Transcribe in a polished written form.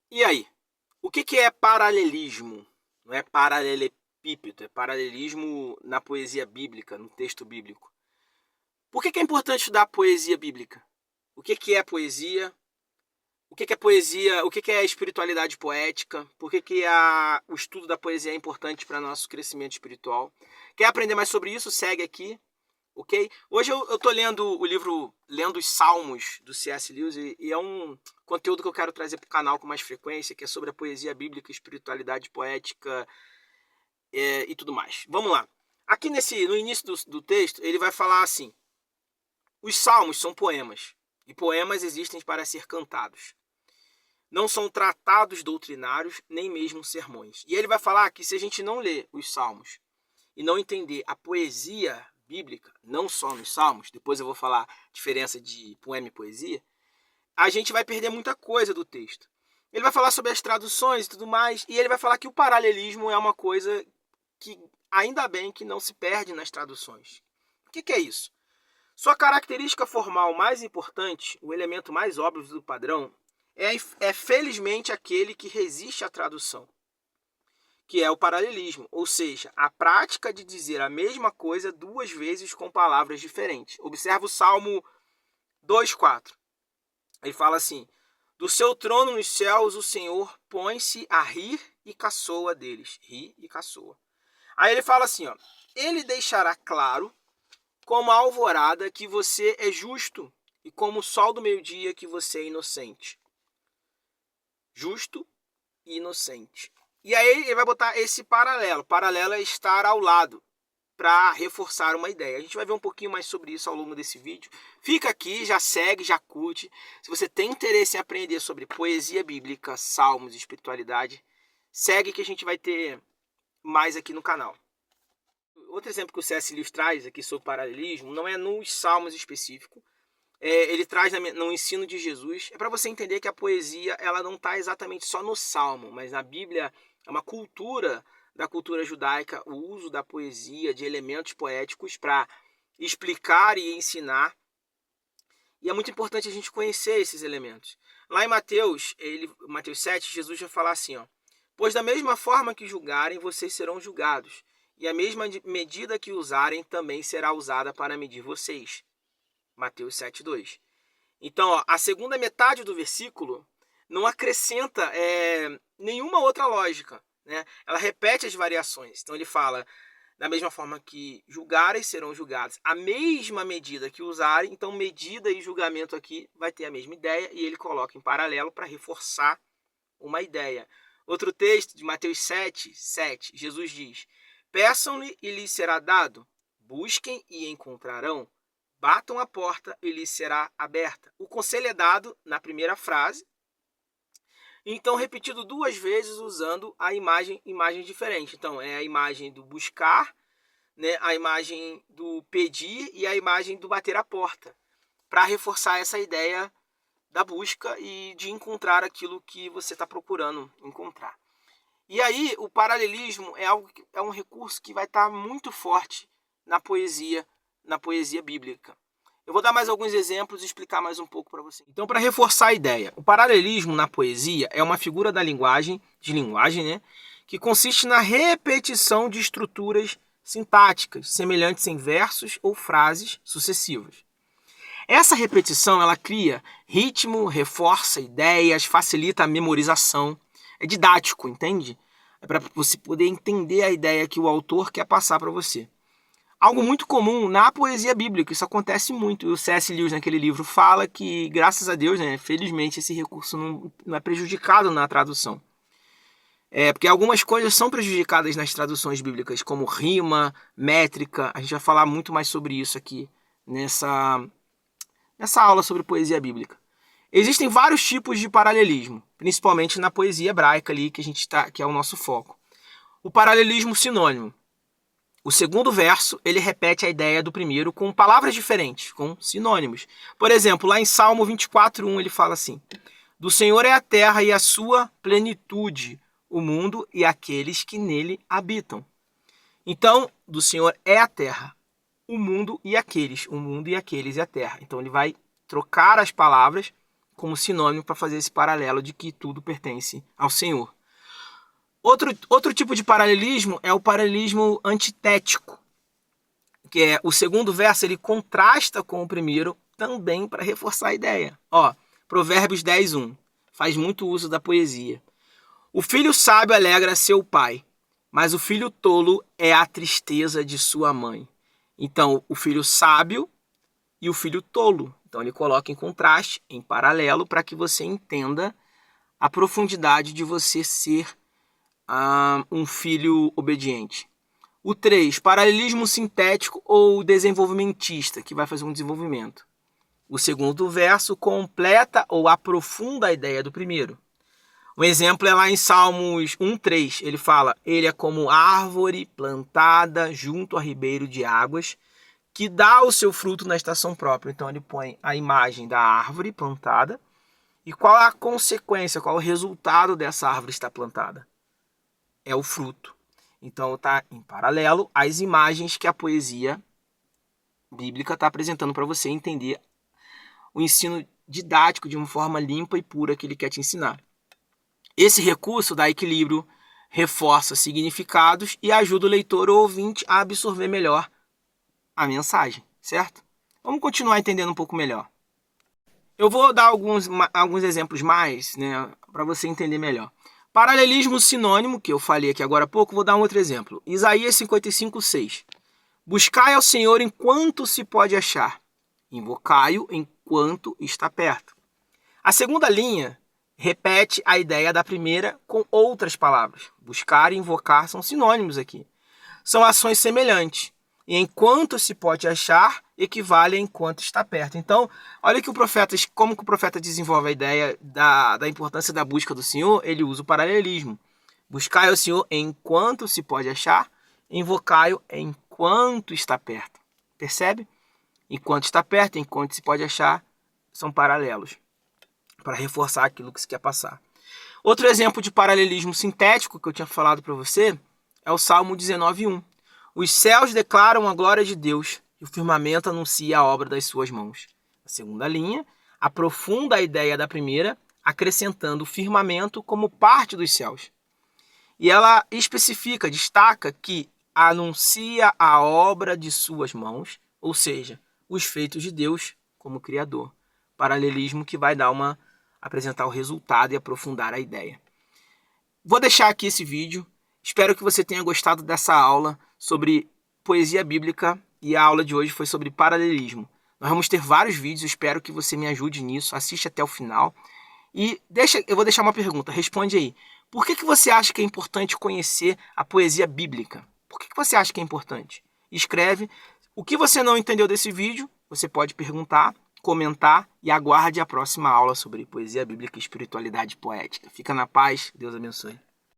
E aí? O que é paralelismo? Não é paralelepípedo, é paralelismo na poesia bíblica, no texto bíblico. Por que é importante estudar poesia bíblica? O que é poesia? O que é poesia? O que é a espiritualidade poética? Por que o estudo da poesia é importante para nosso crescimento espiritual? Quer aprender mais sobre isso? Segue aqui, ok? Hoje eu estou lendo o livro Lendo os Salmos, do C.S. Lewis, e é um conteúdo que eu quero trazer para o canal com mais frequência, que é sobre a poesia bíblica, espiritualidade poética e tudo mais. Vamos lá. Aqui no início do texto, ele vai falar assim: os salmos são poemas, e poemas existem para ser cantados. Não são tratados doutrinários, nem mesmo sermões. E ele vai falar que se a gente não ler os salmos e não entender a poesia bíblica, não só nos salmos, depois eu vou falar a diferença de poema e poesia, a gente vai perder muita coisa do texto. Ele vai falar sobre as traduções e tudo mais, e ele vai falar que o paralelismo é uma coisa que ainda bem que não se perde nas traduções. O que é isso? Sua característica formal mais importante, o elemento mais óbvio do padrão, é felizmente aquele que resiste à tradução, que é o paralelismo, ou seja, a prática de dizer a mesma coisa duas vezes com palavras diferentes. Observa o Salmo 2,4. Ele fala assim: do seu trono nos céus o Senhor põe-se a rir e caçoa deles. Ri e caçoa. Aí ele fala assim, ó: ele deixará claro como a alvorada que você é justo e como o sol do meio-dia que você é inocente. Justo e inocente. E aí ele vai botar esse paralelo. Paralelo é estar ao lado, para reforçar uma ideia. A gente vai ver um pouquinho mais sobre isso ao longo desse vídeo. Fica aqui, já segue, já curte. Se você tem interesse em aprender sobre poesia bíblica, salmos e espiritualidade, segue que a gente vai ter mais aqui no canal. Outro exemplo que o C.S. Lewis traz aqui sobre paralelismo não é nos salmos específico. Ele traz no ensino de Jesus. É para você entender que a poesia ela não está exatamente só no salmo, mas na Bíblia é uma cultura da cultura judaica, o uso da poesia, de elementos poéticos para explicar e ensinar. E é muito importante a gente conhecer esses elementos. Lá em Mateus 7, Jesus vai falar assim, ó: pois da mesma forma que julgarem, vocês serão julgados, e a mesma medida que usarem também será usada para medir vocês. Mateus 7,2. Então, ó, a segunda metade do versículo não acrescenta nenhuma outra lógica, né? Ela repete as variações. Então ele fala: da mesma forma que julgarem, serão julgados. A mesma medida que usarem, então medida e julgamento aqui vai ter a mesma ideia, e ele coloca em paralelo para reforçar uma ideia. Outro texto de Mateus 7, Jesus diz: peçam-lhe e lhes será dado, busquem e encontrarão, batam a porta e lhes será aberta. O conselho é dado na primeira frase, então repetido duas vezes usando a imagem diferente. Então é a imagem do buscar, né, a imagem do pedir e a imagem do bater a porta, para reforçar essa ideia da busca e de encontrar aquilo que você está procurando encontrar. E aí o paralelismo é um recurso que vai estar muito forte na poesia bíblica. Eu vou dar mais alguns exemplos e explicar mais um pouco para você. Então, para reforçar a ideia, o paralelismo na poesia é uma figura da linguagem, né, que consiste na repetição de estruturas sintáticas semelhantes em versos ou frases sucessivas. Essa repetição ela cria ritmo, reforça ideias, facilita a memorização, é didático, entende? É para você poder entender a ideia que o autor quer passar para você. Algo muito comum na poesia bíblica, isso acontece muito. O C.S. Lewis, naquele livro, fala que, graças a Deus, né, felizmente, esse recurso não é prejudicado na tradução. Porque algumas coisas são prejudicadas nas traduções bíblicas, como rima, métrica. A gente vai falar muito mais sobre isso aqui nessa aula sobre poesia bíblica. Existem vários tipos de paralelismo, principalmente na poesia hebraica ali, que é o nosso foco. O paralelismo sinônimo. O segundo verso, ele repete a ideia do primeiro com palavras diferentes, com sinônimos. Por exemplo, lá em Salmo 24:1 ele fala assim: do Senhor é a terra e a sua plenitude, o mundo e aqueles que nele habitam. Então, do Senhor é a terra, o mundo e aqueles e a terra. Então ele vai trocar as palavras como sinônimo para fazer esse paralelo de que tudo pertence ao Senhor. Outro tipo de paralelismo é o paralelismo antitético, que é o segundo verso, ele contrasta com o primeiro também para reforçar a ideia. Provérbios 10:1 faz muito uso da poesia. O filho sábio alegra seu pai, mas o filho tolo é a tristeza de sua mãe. Então, o filho sábio e o filho tolo. Então, ele coloca em contraste, em paralelo, para que você entenda a profundidade de você ser um filho obediente. O 3, paralelismo sintético ou desenvolvimentista, que vai fazer um desenvolvimento. O segundo verso completa ou aprofunda a ideia do primeiro. Um exemplo é lá em Salmos 1:3. Ele fala: ele é como árvore plantada junto a ribeiro de águas, que dá o seu fruto na estação própria. Então ele põe a imagem da árvore plantada. E qual é a consequência, qual é o resultado dessa árvore estar plantada? É o fruto. Então está em paralelo às imagens que a poesia bíblica está apresentando para você entender o ensino didático de uma forma limpa e pura que ele quer te ensinar. Esse recurso dá equilíbrio, reforça significados e ajuda o leitor ou ouvinte a absorver melhor a mensagem, certo? Vamos continuar entendendo um pouco melhor. Eu vou dar alguns exemplos mais, né, para você entender melhor. Paralelismo sinônimo, que eu falei aqui agora há pouco, vou dar um outro exemplo. Isaías 55:6. Buscai ao Senhor enquanto se pode achar. Invocai-o enquanto está perto. A segunda linha repete a ideia da primeira com outras palavras. Buscar e invocar são sinônimos aqui. São ações semelhantes. E enquanto se pode achar, equivale a enquanto está perto. Então, olha que como que o profeta desenvolve a ideia da importância da busca do Senhor. Ele usa o paralelismo. Buscai ao Senhor enquanto se pode achar, invocai-o enquanto está perto. Percebe? Enquanto está perto, enquanto se pode achar, são paralelos, para reforçar aquilo que se quer passar. Outro exemplo de paralelismo sintético que eu tinha falado para você é o Salmo 19:1. Os céus declaram a glória de Deus e o firmamento anuncia a obra das suas mãos. A segunda linha aprofunda a ideia da primeira, acrescentando o firmamento como parte dos céus. E ela especifica, destaca que anuncia a obra de suas mãos, ou seja, os feitos de Deus como Criador. Paralelismo que vai apresentar o resultado e aprofundar a ideia. Vou deixar aqui esse vídeo. Espero que você tenha gostado dessa aula sobre poesia bíblica e a aula de hoje foi sobre paralelismo. Nós vamos ter vários vídeos, espero que você me ajude nisso, assiste até o final. E eu vou deixar uma pergunta, responde aí. Por que você acha que é importante conhecer a poesia bíblica? Por que você acha que é importante? Escreve. O que você não entendeu desse vídeo, você pode perguntar, comentar e aguarde a próxima aula sobre poesia bíblica e espiritualidade poética. Fica na paz, Deus abençoe.